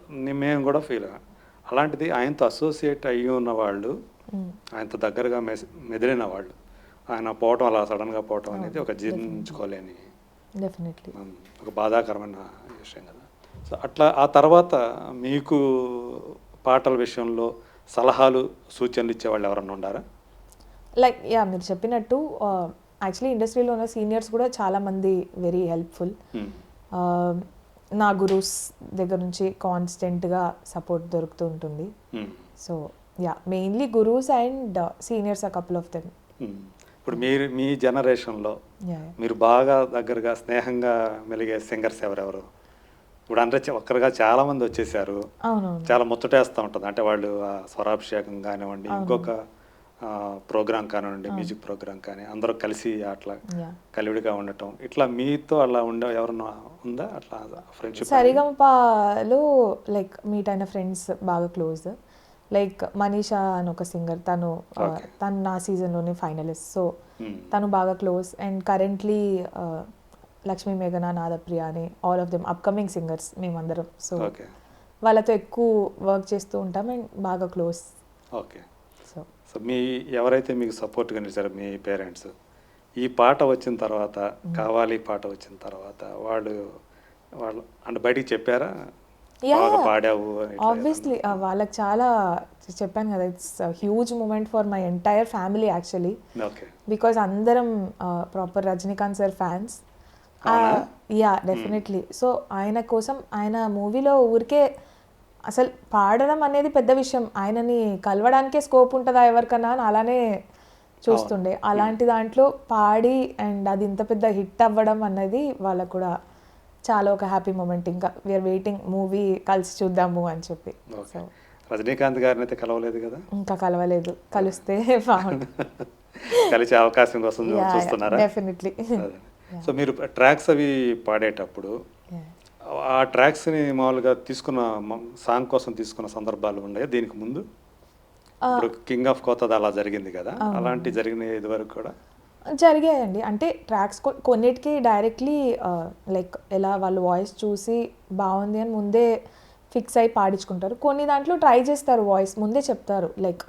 మేము కూడా ఫీల్ అలాంటిది ఆయనతో అసోసియేట్ అయ్యి ఉన్న వాళ్ళు, ఆయనతో దగ్గరగా మెదిలిన వాళ్ళు ఆయన పోవటం, అలా సడన్గా పోవటం అనేది ఒక జీర్ణించుకోలేని డెఫినెట్లీ ఒక బాధాకరమైన విషయం కదా. సో అట్లా ఆ తర్వాత మీకు పాటల విషయంలో సలహాలు సూచనలు ఇచ్చేవాళ్ళు ఎవరన్నా ఉండారా? లైక్ యా, మీరు చెప్పినట్టు యాక్చువల్లీ ఇండస్ట్రీలో ఉన్న సీనియర్స్ కూడా చాలామంది వెరీ హెల్ప్ఫుల్. నా గురూస్ దగ్గర నుంచి కాన్స్టెంట్గా సపోర్ట్ దొరుకుతూ ఉంటుంది. So yeah, mainly gurus and seniors a couple of them. ఇప్పుడు మీరు మీ జనరేషన్లో మీరు బాగా దగ్గరగా స్నేహంగా మెలిగే సింగర్స్ ఎవరెవరు? ఇప్పుడు అంటే ఒక్కరుగా చాలా మంది వచ్చేసారు, చాలా ముచ్చటేస్తూ ఉంటుంది. అంటే వాళ్ళు స్వరాభిషేకం కానివ్వండి, ఇంకొక ప్రోగ్రామ్ కానివ్వండి, మ్యూజిక్ ప్రోగ్రామ్ కానీ అందరూ కలిసి అట్లా కలివిడిగా ఉండటం, ఇట్లా మీతో అలా ఉండే ఎవరన్నా ఉందా అట్లా ఫ్రెండ్షిప్? సరిగమపలో లైక్ మీట్ అయిన ఫ్రెండ్స్ బాగా క్లోజ్. లైక్ మనీషా అని ఒక సింగర్, తను నా సీజన్లోనే ఫైనలిస్ట్. సో తను బాగా క్లోజ్. అండ్ కరెంట్లీ లక్ష్మీ మేఘన, నాదప్రియ అని all of them upcoming singers మేమందరం. సో వాళ్ళతో ఎక్కువ వర్క్ చేస్తూ ఉంటాం అండ్ బాగా క్లోజ్. ఓకే. సో మీ ఎవరైతే మీకు సపోర్ట్గా నిలిచారో మీ పేరెంట్స్, ఈ పాట వచ్చిన తర్వాత, కావాలి పాట వచ్చిన తర్వాత వాళ్ళు అంటే బయటికి చెప్పారా పాడావు? ఆబ్వియస్లీ వాళ్ళకి చాలా చెప్పాను కదా, it's huge moment for my entire family actually. Because అందరం proper Rajinikanth sir fans. Yeah, definitely. So ఆయన కోసం, ఆయన మూవీలో ఊరికే అసలు పాడడం అనేది పెద్ద విషయం, ఆయనని కలవడానికే స్కోప్ ఉంటుందా ఎవరికన్నా అని అలానే చూస్తుండే. అలాంటి దాంట్లో పాడి అండ్ అది ఇంత పెద్ద హిట్ అవ్వడం అన్నది వాళ్ళకు కూడా చాలా ఒక హ్యాపీ మూమెంట్. ఇంకా వీఆర్ వెయిటింగ్ మూవీ కలిసి చూద్దాము అని చెప్పి. సో రజనీకాంత్ గారిని అయితే కలవలేదు కదా? ఇంకా కలవలేదు, కలిస్తే బాగుంటుంది. కలిసే అవకాశం కోసం చూస్తున్నారా? డెఫినెట్లీ. సో మీరు ట్రాక్స్ అవి పాడేటప్పుడు ఆ ట్రాక్స్ని మామూలుగా తీసుకున్న సాంగ్ కోసం తీసుకున్న సందర్భాలు ఉన్నాయా దీనికి ముందు? ఇప్పుడు కింగ్ ఆఫ్ కోతది అలా జరిగింది కదా, అలాంటి జరిగిన ఇదివరకు కూడా జరిగాయండి. అంటే ట్రాక్స్ కొన్నిటికి డైరెక్ట్లీ లైక్ ఎలా వాళ్ళు వాయిస్ చూసి బాగుంది అని ముందే ఫిక్స్ అయి పాడించుకుంటారు. కొన్ని దాంట్లో ట్రై చేస్తారు, వాయిస్ ముందే చెప్తారు, లైక్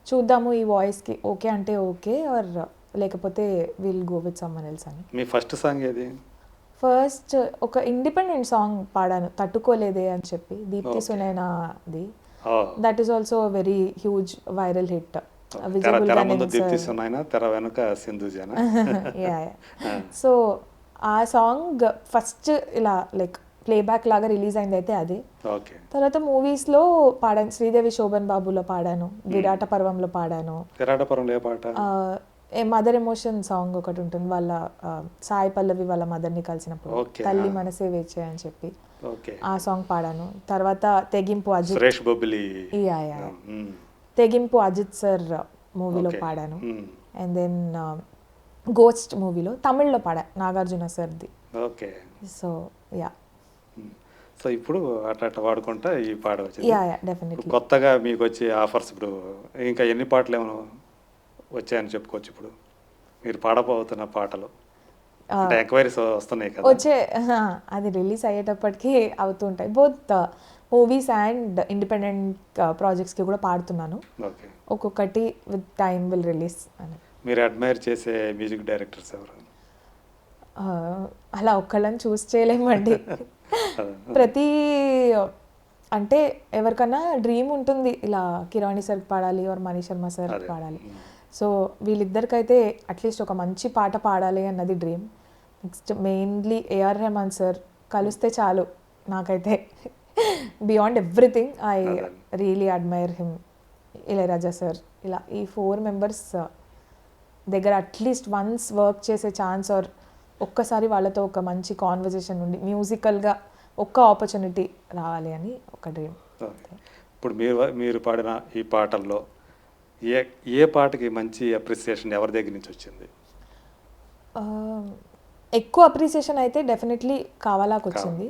చూద్దాము ఈ వాయిస్కి ఓకే అంటే ఓకే, ఆర్ లేకపోతే will go with someone else అని. మీ ఫస్ట్ సాంగ్ ఏది? ఫస్ట్ ఒక ఇండిపెండెంట్ సాంగ్ పాడాను, తట్టుకోలేదే అని చెప్పి, దీప్తి సునైనాది. That is also very huge viral hit. So ఆ సాంగ్ ఫస్ట్ ఇలా లైక్ ప్లేబ్యాక్ లాగా రిలీజ్ అయింది అయితే అదే. తర్వాత మూవీస్లో పాడాను, శ్రీదేవి శోభన్ బాబులో పాడాను, విరాట పర్వంలో పాడాను. మదర్ ఎమోషన్ సాంగ్ ఒకటి ఉంటుంది, వాళ్ళ సాయి పల్లవి వాళ్ళ మదర్ని కలిసినప్పుడు, తల్లి మనసే వేచే అని చెప్పి ఆ సాంగ్ పాడాను. తర్వాత తెగింపు అజిత్, తెగింపు అజిత్ సార్ మూవీలో పాడాను. అండ్ దెన్ గోస్ట్ మూవీలో తమిళ్లో పాడా, నాగార్జున సార్ది. సో యా, సో ఇప్పుడు అట్లా వాడుకుంటా ఈ పాట వచ్చింది. Yeah definitely. కొత్తగా మీకు వచ్చే ఆఫర్స్ ఇప్పుడు ఇంకా ఎన్ని పాటలు ఏమైనా వచ్చాయని చెప్పుకోవచ్చు ఇప్పుడు మీరు పాడబోతున్న పాటలు? అంటే ఎంక్వైరీస్ వస్తున్నాయి కదా. వచ్చే అది రిలీజ్ అయ్యేటప్పటికి అవుతుంటాయి. బోత్ మూవీస్ అండ్ ఇండిపెండెంట్ ప్రాజెక్ట్స్కి కూడా పాడుతున్నాను. ఓకే, ఒక్కొక్కటి విత్ టైమ్ విల్ రిలీజ్ అని. మీరు అడ్మైర్ చేసే మ్యూజిక్ డైరెక్టర్స్ ఎవరు? అలా ఒక్కళ్ళని చూస్ చేయలేమండి. ప్రతి అంటే ఎవరికన్నా డ్రీమ్ ఉంటుంది, ఇలా కిరాణి సార్ పాడాలి ఆర్ మనీష్ శర్మ సార్ పాడాలి. సో వీళ్ళిద్దరికైతే అట్లీస్ట్ ఒక మంచి పాట పాడాలి అన్నది dream. Next mainly A R Rahman sir కలిస్తే చాలు నాకైతే. Beyond everything I really admire him. Ilaiyaraaja sir, ఇలా ఈ 4 మెంబర్స్ దగ్గర అట్లీస్ట్ వన్స్ వర్క్ చేసే ఛాన్స్ ఆర్ ఒక్కసారి వాళ్ళతో ఒక మంచి కాన్వర్జేషన్ ఉండి మ్యూజికల్గా ఒక్క ఆపర్చునిటీ రావాలి అని ఒక డ్రీమ్. ఇప్పుడు మీరు పాడిన ఈ పాటల్లో ఏ పాటకి మంచి అప్రిసియేషన్ ఎవరి దగ్గర నుంచి వచ్చింది? ఎక్కువ అప్రిసియేషన్ అయితే డెఫినెట్లీ కావాలాకు వచ్చింది.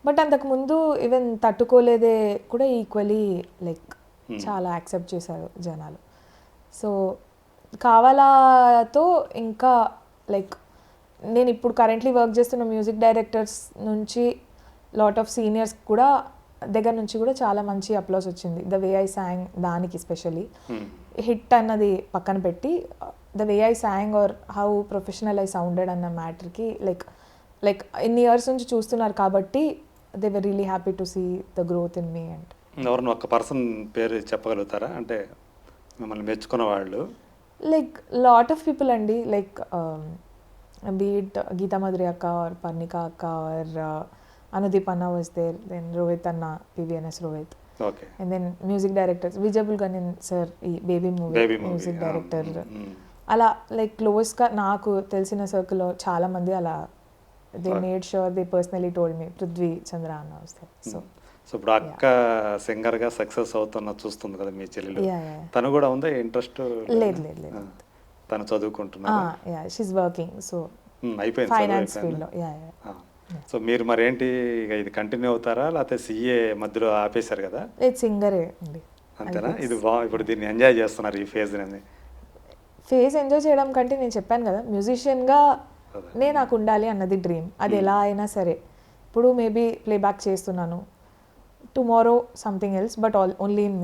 బట్ అంతకుముందు ఈవెన్ తట్టుకోలేదే కూడా ఈక్వలీ లైక్ చాలా యాక్సెప్ట్ చేశారు జనాలు. సో కావాలాతో ఇంకా లైక్ నేను ఇప్పుడు కరెంట్లీ వర్క్ చేస్తున్న మ్యూజిక్ డైరెక్టర్స్ నుంచి లాట్ ఆఫ్ సీనియర్స్ కూడా దగ్గర నుంచి కూడా చాలా మంచి అప్లాస్ వచ్చింది. ద వే ఐ సాంగ్ దానికి స్పెషలీ హిట్ అన్నది పక్కన పెట్టి the way I song or how professional I sounded అన్న మ్యాటర్కి లైక్ ఇన్ని ఇయర్స్ నుంచి చూస్తున్నారు కాబట్టి they were really happy to see the growth in me. And ఎవరిని ఒక పర్సన్ పేరు చెప్పగలుగుతారా, అంటే మిమ్మల్ని మెచ్చుకున్న వాళ్ళు? లైక్ లాట్ ఆఫ్ పీపుల్ అండి, లైక్ బీట్ గీతా మధురి అక్క ఆర్ పర్ణిక అక్క ఆర్ అనుదీప్ అన్న వాజ్ దేర్, దెన్ రోహిత్ అన్న, PVNS Rohit, okay, and then music directors విజయబుల్ గనిన్ సార్ ఈ బేబీ మూవీ మ్యూజిక్ డైరెక్టర్. అలా లైక్ క్లోజ్గా నాకు తెలిసిన సర్కిల్లో చాలామంది అలా they made sure they personally told me. Prithvi Chandra అన్న వస్తారు. సో ఇప్పుడు అక్క సింగర్గా సక్సెస్ అవుతున్న చూస్తుంది కదా మీ చెల్లెలు, తను కూడా ఉందా ఇంట్రెస్ట్? లేదు లేదు లేదు, తను చదువుకుంటున్నా, షీఈస్ వర్కింగ్. సో అయిపోయింది ఫైనాన్స్ ఫీల్డ్లో. సో మీరు మరి ఏంటి ఇక ఇది కంటిన్యూ అవుతారా, లేకపోతే సిఏ మధ్యలో ఆపేశారు కదా? లేదు, సింగరే అండి. అంతేనా? ఇది ఇప్పుడు దీన్ని ఎంజాయ్ చేస్తున్నారు ఈ ఫేజ్ అనేది? ఫేజ్ ఎంజాయ్ చేయడం కంటే నేను చెప్పాను కదా, మ్యూజిషియన్గా నాకు ఉండాలి అన్నది డ్రీమ్. అది ఎలా అయినా సరే, ఇప్పుడు మేబీ ప్లేబ్యాక్ చేస్తున్నాను, tomorrow something else, but only in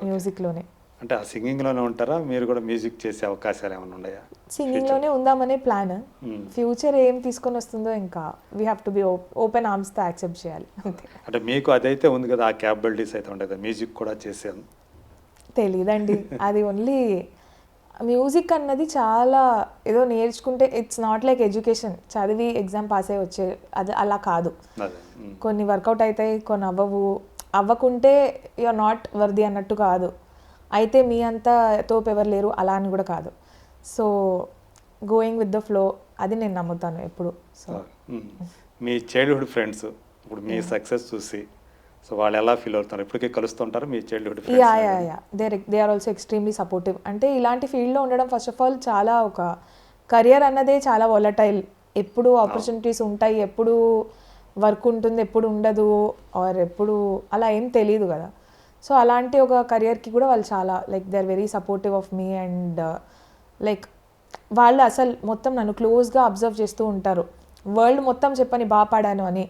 మ్యూజిక్లోనే. అంటే ఆ సింగింగ్లోనే ఉంటారా, మీరు కూడా మ్యూజిక్ చేసే అవకాశాలు ఏమైనా ఉన్నాయా? సింగింగ్లోనే ఉందామనే ప్లాన్. ఫ్యూచర్ ఏం తీసుకొని వస్తుందో ఇంకా we have to be open ఆర్మ్స్తో యాక్సెప్ట్ చేయాలి అంతే. అంటే మీకు అదైతే ఉంది కదా, ఆ క్యాపబిలిటీస్ అయితే ఉంటాయి కదా, మ్యూజిక్ కూడా చేసాను? తెలీదండి, అది ఓన్లీ మ్యూజిక్ అన్నది చాలా ఏదో నేర్చుకుంటే ఇట్స్ నాట్ లైక్ ఎడ్యుకేషన్, చదివి ఎగ్జామ్ పాస్ అయ్యి వచ్చే అది అలా కాదు. కొన్ని వర్కౌట్ అవుతాయి, కొన్ని అవ్వకుంటే యు ఆర్ నాట్ వర్ది అన్నట్టు కాదు, అయితే మీ అంతా తోపు ఎవరు లేరు అలా అని కూడా కాదు. So going with the flow, అది నేను నమ్ముతాను ఎప్పుడు. సో మీ చైల్డ్హుడ్ ఫ్రెండ్స్ ఇప్పుడు మీ సక్సెస్ చూసి సో వాళ్ళు ఎలా ఫీల్ అవుతున్నారు? ఇప్పటికే కలుస్తుంటారు మీ childhood friends? Yeah they are also extremely supportive. అంటే ఇలాంటి ఫీల్డ్లో ఉండడం ఫస్ట్ ఆఫ్ ఆల్ చాలా ఒక కెరియర్ అన్నదే చాలా వాలటైల్. ఎప్పుడు ఆపర్చునిటీస్ ఉంటాయి, ఎప్పుడు వర్క్ ఉంటుంది, ఎప్పుడు ఉండదు, ఆర్ ఎప్పుడు అలా ఏం తెలియదు కదా. సో అలాంటి ఒక కెరియర్కి కూడా వాళ్ళు చాలా like they are very supportive of me. And like వాళ్ళు అసలు మొత్తం నన్ను క్లోజ్గా అబ్జర్వ్ చేస్తూ ఉంటారు. వరల్డ్ మొత్తం చెప్పని బాగా పాడాను అని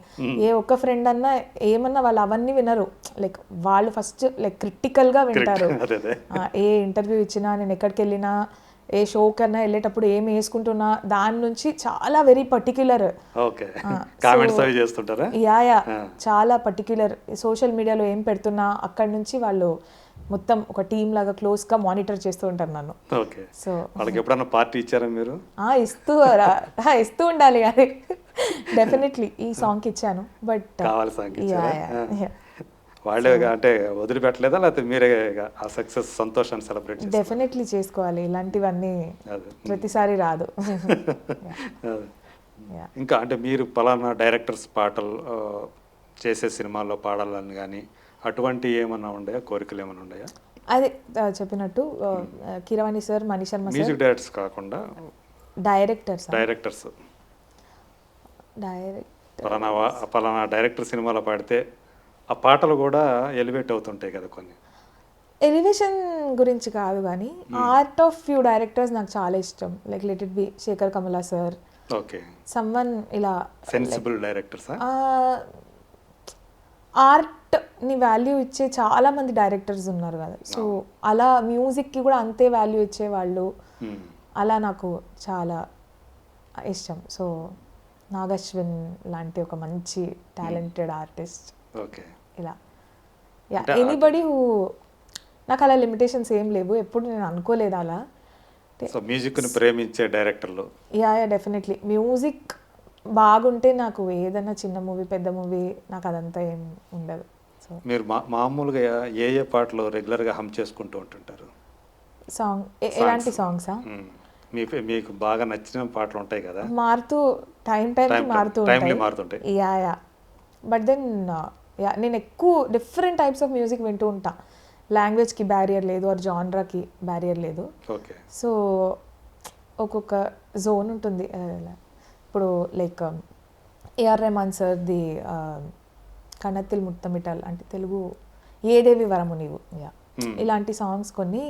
ఏ ఒక్క ఫ్రెండ్ అన్నా ఏమన్నా వాళ్ళు అవన్నీ వినరు. లైక్ వాళ్ళు ఫస్ట్ లైక్ క్రిటికల్గా వింటారు. ఏ ఇంటర్వ్యూ ఇచ్చినా, నేను ఎక్కడికి వెళ్ళినా, ఏ షో కన్నా వెళ్ళేటప్పుడు ఏమి వేసుకుంటున్నా, దాని నుంచి చాలా వెరీ పర్టిక్యులర్. యా చాలా పర్టిక్యులర్. సోషల్ మీడియాలో ఏం పెడుతున్నా అక్కడి నుంచి వాళ్ళు మొత్తం ఒక టీమ్ లాగా క్లోజ్గా మానిటర్ చేస్తూ ఉంటారు నన్ను. సో వాళ్ళకి ఎప్పుడన్నా పార్టీ ఇచ్చారా మీరు? ఇస్తూ ఉండాలి అది డెఫినెట్లీ. ఈ సాంగ్కి ఇచ్చాను, బట్ కావాలి సాంగ్ వాళ్ళే అంటే వదిలిపెట్టలేదా, లేకపోతే మీరే ఆ సక్సెస్ సంతోషాన్ని సెలబ్రేట్? డెఫినెట్లీ చేసుకోవాలి, ఇలాంటివన్నీ ప్రతిసారి రాదు. ఇంకా అంటే మీరు పలానా డైరెక్టర్స్ పాటలు చేసే సినిమాల్లో పాడాలని కానీ అటువంటి ఏమన్నా ఉన్నాయా, కోరికలు ఏమన్నా ఉన్నాయా? అదే చెప్పినట్టు Keeravani sir, Manish Sharma sir, music directors కాకుండా డైరెక్టర్స్ పలానా డైరెక్టర్ సినిమాలో పాడితే ఆ పాటలు కూడా ఎలివేట్ అవుతుంటాయి కదా కొన్ని. ఎలివేషన్ గురించి కాదు కానీ ఆర్ట్ ఆఫ్ ఫ్యూ డైరెక్టర్స్ నాకు చాలా ఇష్టం. Like let it be Sekhar Kammula sir, okay. Someone ఇలా సెన్సిబుల్ డైరెక్టర్సా? ఆర్ట్ని వాల్యూ ఇచ్చే చాలా మంది డైరెక్టర్స్ ఉన్నారు కదా, సో అలా మ్యూజిక్కి కూడా అంతే వాల్యూ ఇచ్చేవాళ్ళు, అలా నాకు చాలా ఇష్టం. సో నాగశ్విన్ లాంటి ఒక మంచి టాలెంటెడ్ ఆర్టిస్ట్ ఓకే. ఇలా ఎనీబడి హూ, నాకు అలా లిమిటేషన్స్ ఏం లేవు, ఎప్పుడు నేను అనుకోలేదు అలా. సో మ్యూజిక్ని ప్రేమించే డైరెక్టర్లు. యా డెఫినెట్లీ మ్యూజిక్ బాగుంటే నాకు ఏదైనా చిన్న మూవీ పెద్ద మూవీ నాకు అదంతా ఏం ఉండదు. సో మీరు మామూలుగా ఏ ఏ పాటలు రెగ్యులర్గా హమ్ చేసుకుంటూ ఉంటుంటారు? సాంగ్ ఎలాంటి సాంగ్సా? మీకు బాగా నచ్చిన పాటలు ఉంటాయి కదా, మారుతూ టైంకి మారుతూ మారుతుంటాయి. యా బట్ దెన్ నేను ఎక్కువ డిఫరెంట్ టైప్స్ ఆఫ్ మ్యూజిక్ వింటూ ఉంటా. లాంగ్వేజ్కి బ్యారియర్ లేదు, ఆర్ జాన్రాకి బ్యారియర్ లేదు. ఓకే. సో ఒక్కొక్క జోన్ ఉంటుంది. ఇప్పుడు లైక్ ఏఆర్ రెహమాన్ సార్ది కన్నత్తిల్ ముత్తమిటల్ అంటే తెలుగు ఏదేవి వరము నీవు, యా ఇలాంటి సాంగ్స్ కొన్ని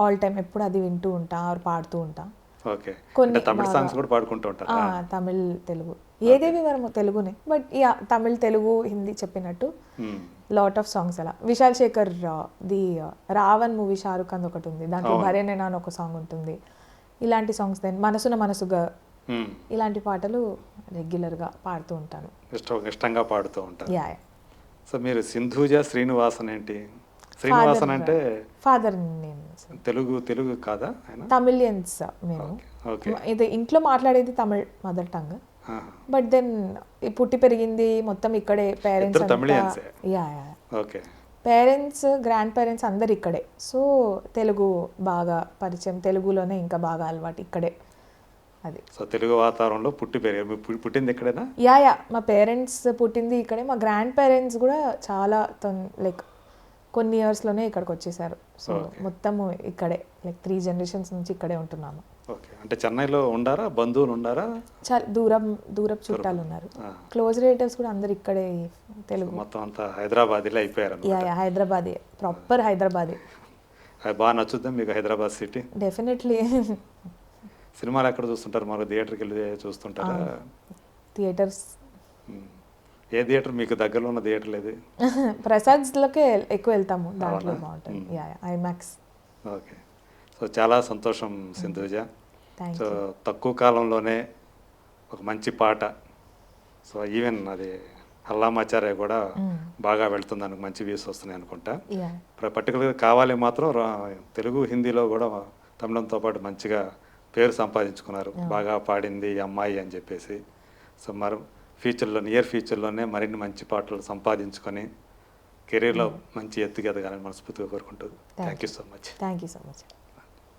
ఆల్ టైమ్ ఎప్పుడు అది వింటూ ఉంటా ఆర్ పాడుతూ ఉంటా. ఓకే. కొన్ని తమిళ సాంగ్స్ కూడా పాడుకుంటూ ఉంటారు. తమిళ్ తెలుగు ఏదేవి వరము తెలుగునే, బట్ యా తమిళ్ తెలుగు హిందీ చెప్పినట్టు లాట్ ఆఫ్ సాంగ్స్ అలా. విశాల్ శేఖర్ ది రావణ్ మూవీ షారుఖ్ ఖాన్ ఒకటి ఉంది, దాంట్లో భరేనేనా అని ఒక సాంగ్ ఉంటుంది. ఇలాంటి సాంగ్స్ దెన్ మనసున మనసుగా ఇలాంటి పాటలు రెగ్యులర్గా పాడుతూ ఉంటాను, ఇష్టంగా పాడుతూ ఉంటాను. యా. సో మీరు సింధూజ శ్రీనివాసన్ ఏంటి? శ్రీనివాసన్ అంటే ఫాదర్ నేమ్. తెలుగు కాదా ఆయన? తమిళియన్స్ మేము. ఇది ఇంట్లో మాట్లాడేది Tamil mother tongue, but then పుట్టి పెరిగింది మొత్తం ఇక్కడే. Parents yeah okay. Parents grandparents అందరు ఇక్కడే, సో తెలుగు బాగా పరిచయం, తెలుగులోనే ఇంకా బాగా అలవాటు ఇక్కడే. అది సో తెలుగు వాతావరణంలో పుట్టి పెరిగారు. పుట్టింది ఎక్కడైనా? యా మా పేరెంట్స్ పుట్టింది ఇక్కడే, మా గ్రాండ్ పేరెంట్స్ కూడా చాలా లైక్ కొన్ని ఇయర్స్లోనే ఇక్కడికి వచ్చేసారు. సో మొత్తము ఇక్కడే లైక్ 3 generations నుంచి ఇక్కడే ఉంటున్నాము. ఓకే. అంటే చెన్నైలో ఉండారా? బంధువులు ఉండారా? చాలా దూరపు చుట్టాలు ఉన్నారు. క్లోజ్ రిలేటివ్స్ కూడా అందరు ఇక్కడే తెలుగు. మొత్తం అంతా హైదరాబాద్లో అయిపోయారు. యా హైదరాబాదే, ప్రాపర్ హైదరాబాదే. అది బాగా నచ్చుద్దా మీకు హైదరాబాద్ సిటీ? డెఫినెట్లీ. సినిమాలు ఎక్కడ చూస్తుంటారు? మరి థియేటర్కి వెళ్ళి చూస్తుంటారా? థియేటర్స్. ఏ థియేటర్ మీకు దగ్గరలో ఉన్న థియేటర్ లేదు? ప్రసాద్స్లోకే ఎక్కువ వెళ్తాము, దాంట్లో బాగుంటుంది. Yeah IMAX. ఓకే. సో చాలా సంతోషం సింధూజ. సో తక్కువ కాలంలోనే ఒక మంచి పాట, సో ఈవెన్ అది అల్లామాచార్య కూడా బాగా వెళ్తుంది, దానికి మంచి వ్యూస్ వస్తున్నాయి అనుకుంటా. పర్టికులర్గా కావాలి మాత్రం తెలుగు హిందీలో కూడా తమిళంతో పాటు మంచిగా పేరు సంపాదించుకున్నారు, బాగా పాడింది ఈ అమ్మాయి అని చెప్పేసి. సో మరి నియర్ ఫ్యూచర్లోనే మరిన్ని మంచి పాటలు సంపాదించుకొని కెరీర్లో మంచి ఎత్తుకు ఎదగాలని మనస్ఫూర్తిగా కోరుకుంటుంది. Thank you so much.